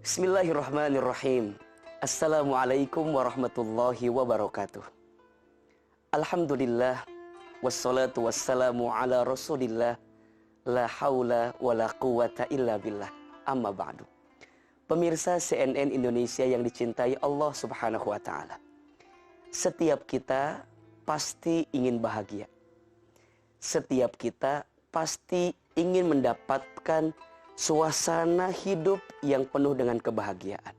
Bismillahirrahmanirrahim. Assalamualaikum warahmatullahi wabarakatuh. Alhamdulillah, wassalatu wassalamu ala rasulillah, la haula wa la quwata illa billah, amma ba'du. Pemirsa CNN Indonesia yang dicintai Allah subhanahu wa ta'ala, setiap kita pasti ingin bahagia. Setiap kita pasti ingin mendapatkan suasana hidup yang penuh dengan kebahagiaan.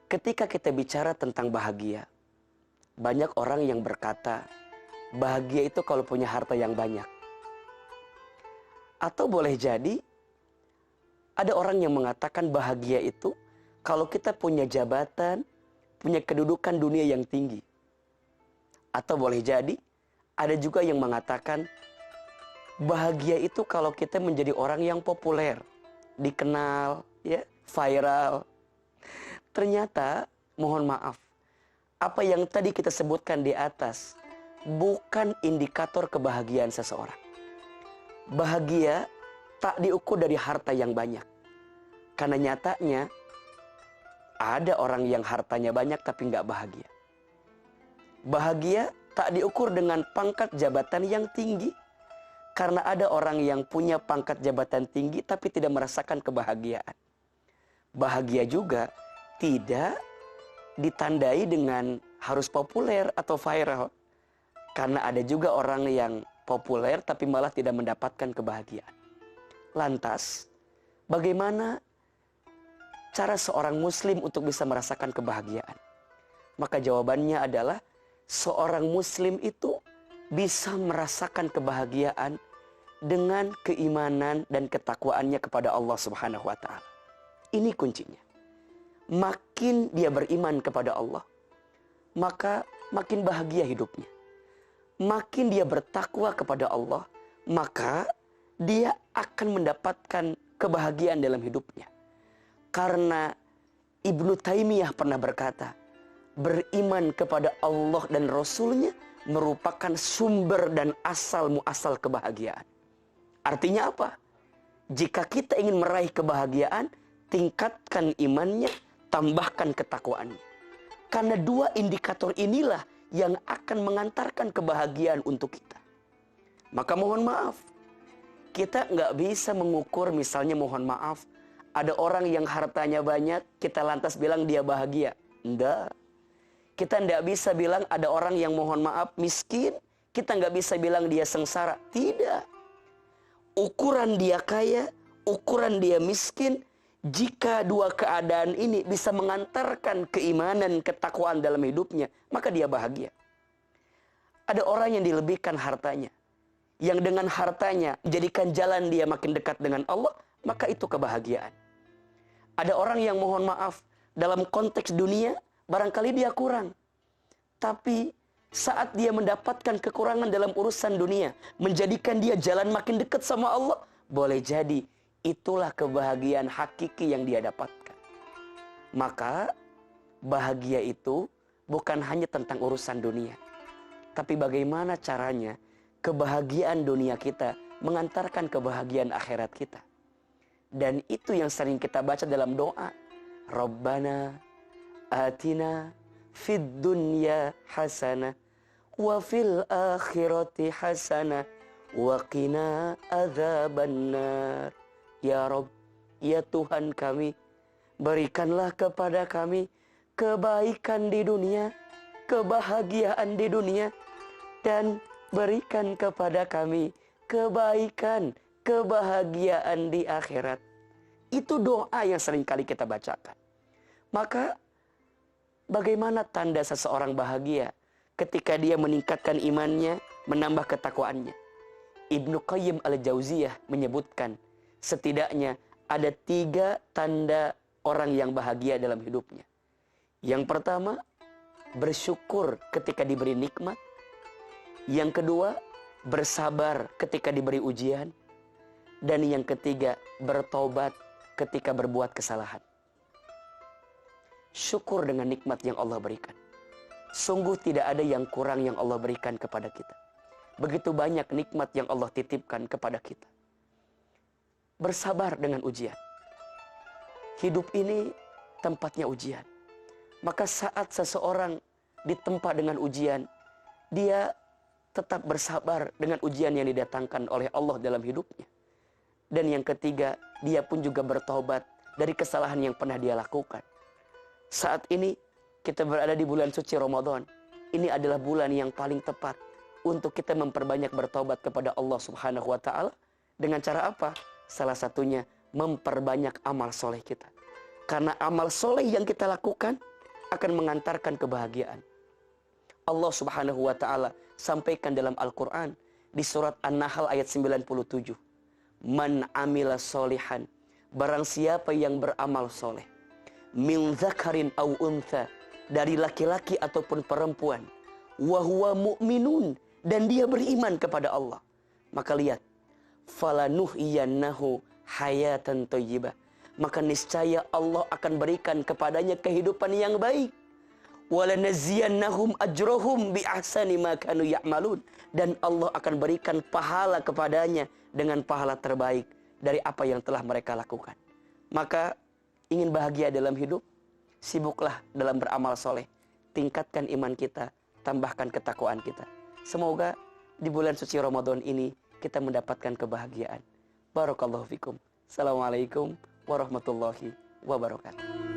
Ketika kita bicara tentang bahagia, banyak orang yang berkata, bahagia itu kalau punya harta yang banyak. Atau boleh jadi, ada orang yang mengatakan bahagia itu kalau kita punya jabatan, punya kedudukan dunia yang tinggi. Atau boleh jadi, ada juga yang mengatakan, bahagia itu kalau kita menjadi orang yang populer, dikenal, ya, viral. Ternyata, mohon maaf, apa yang tadi kita sebutkan di atas bukan indikator kebahagiaan seseorang. Bahagia tak diukur dari harta yang banyak. Karena nyatanya ada orang yang hartanya banyak tapi nggak bahagia. Bahagia tak diukur dengan pangkat jabatan yang tinggi. Karena ada orang yang punya pangkat jabatan tinggi tapi tidak merasakan kebahagiaan. Bahagia juga tidak ditandai dengan harus populer atau viral. Karena ada juga orang yang populer tapi malah tidak mendapatkan kebahagiaan. Lantas, bagaimana cara seorang muslim untuk bisa merasakan kebahagiaan? Maka jawabannya adalah seorang muslim itu bisa merasakan kebahagiaan dengan keimanan dan ketakwaannya kepada Allah Subhanahu wa ta'ala. Ini kuncinya. Makin dia beriman kepada Allah, maka makin bahagia hidupnya. Makin dia bertakwa kepada Allah, maka dia akan mendapatkan kebahagiaan dalam hidupnya. Karena Ibnu Taimiyah pernah berkata, beriman kepada Allah dan Rasulnya merupakan sumber dan asal muasal kebahagiaan. Artinya apa? Jika kita ingin meraih kebahagiaan, tingkatkan imannya, tambahkan ketakwaannya. Karena dua indikator inilah yang akan mengantarkan kebahagiaan untuk kita. Maka mohon maaf, kita nggak bisa mengukur, misalnya mohon maaf, ada orang yang hartanya banyak, kita lantas bilang dia bahagia. Enggak. Kita tidak bisa bilang ada orang yang mohon maaf miskin, kita nggak bisa bilang dia sengsara. Tidak. Ukuran dia kaya, ukuran dia miskin, jika dua keadaan ini bisa mengantarkan keimanan, ketakwaan dalam hidupnya, maka dia bahagia. Ada orang yang dilebihkan hartanya, yang dengan hartanya jadikan jalan dia makin dekat dengan Allah, maka itu kebahagiaan. Ada orang yang mohon maaf, dalam konteks dunia, barangkali dia kurang. Tapi saat dia mendapatkan kekurangan dalam urusan dunia, menjadikan dia jalan makin dekat sama Allah, boleh jadi itulah kebahagiaan hakiki yang dia dapatkan. Maka bahagia itu bukan hanya tentang urusan dunia. Tapi bagaimana caranya kebahagiaan dunia kita mengantarkan kebahagiaan akhirat kita. Dan itu yang sering kita baca dalam doa. Rabbana atina fid dunya hasanah wa fil akhirati hasanah wa qina adzabannar. Ya Rabb, ya Tuhan kami, berikanlah kepada kami kebaikan di dunia, kebahagiaan di dunia, dan berikan kepada kami kebaikan, kebahagiaan di akhirat. Itu doa yang sering kali kita bacakan. Maka bagaimana tanda seseorang bahagia? Ketika dia meningkatkan imannya, menambah ketakwaannya. Ibnu Qayyim al-Jauziyah menyebutkan, setidaknya ada 3 tanda orang yang bahagia dalam hidupnya. Yang pertama, bersyukur ketika diberi nikmat. Yang kedua, bersabar ketika diberi ujian. Dan yang ketiga, bertobat ketika berbuat kesalahan. Syukur dengan nikmat yang Allah berikan. Sungguh tidak ada yang kurang yang Allah berikan kepada kita. Begitu banyak nikmat yang Allah titipkan kepada kita. Bersabar dengan ujian. hidup ini tempatnya ujian. Maka saat seseorang ditempa dengan ujian, dia tetap bersabar dengan ujian yang didatangkan oleh Allah dalam hidupnya. Dan yang ketiga, dia pun juga bertobat dari kesalahan yang pernah dia lakukan. Saat ini kita berada di bulan suci Ramadan. Ini adalah bulan yang paling tepat untuk kita memperbanyak bertobat kepada Allah Subhanahu wa taala. Dengan cara apa? Salah satunya memperbanyak amal soleh kita. Karena amal soleh yang kita lakukan akan mengantarkan kebahagiaan. Allah Subhanahu wa taala sampaikan dalam Al-Qur'an di surat An-Nahl ayat 97. Man amila solihan, barang siapa yang beramal soleh, min dzakarin aw untha, dari laki-laki ataupun perempuan, wa huwa mu'minun, dan dia beriman kepada Allah. Maka lihat, falanuhyiyannahu hayatan thayyibah, maka niscaya Allah akan berikan kepadanya kehidupan yang baik. Walanaziyannahum ajrohum bi ahsani ma kanu ya'malun, dan Allah akan berikan pahala kepadanya dengan pahala terbaik dari apa yang telah mereka lakukan. Maka ingin bahagia dalam hidup, sibuklah dalam beramal soleh, tingkatkan iman kita, tambahkan ketakwaan kita. Semoga di bulan suci Ramadan ini kita mendapatkan kebahagiaan. Barakallahu fikum. Assalamualaikum warahmatullahi wabarakatuh.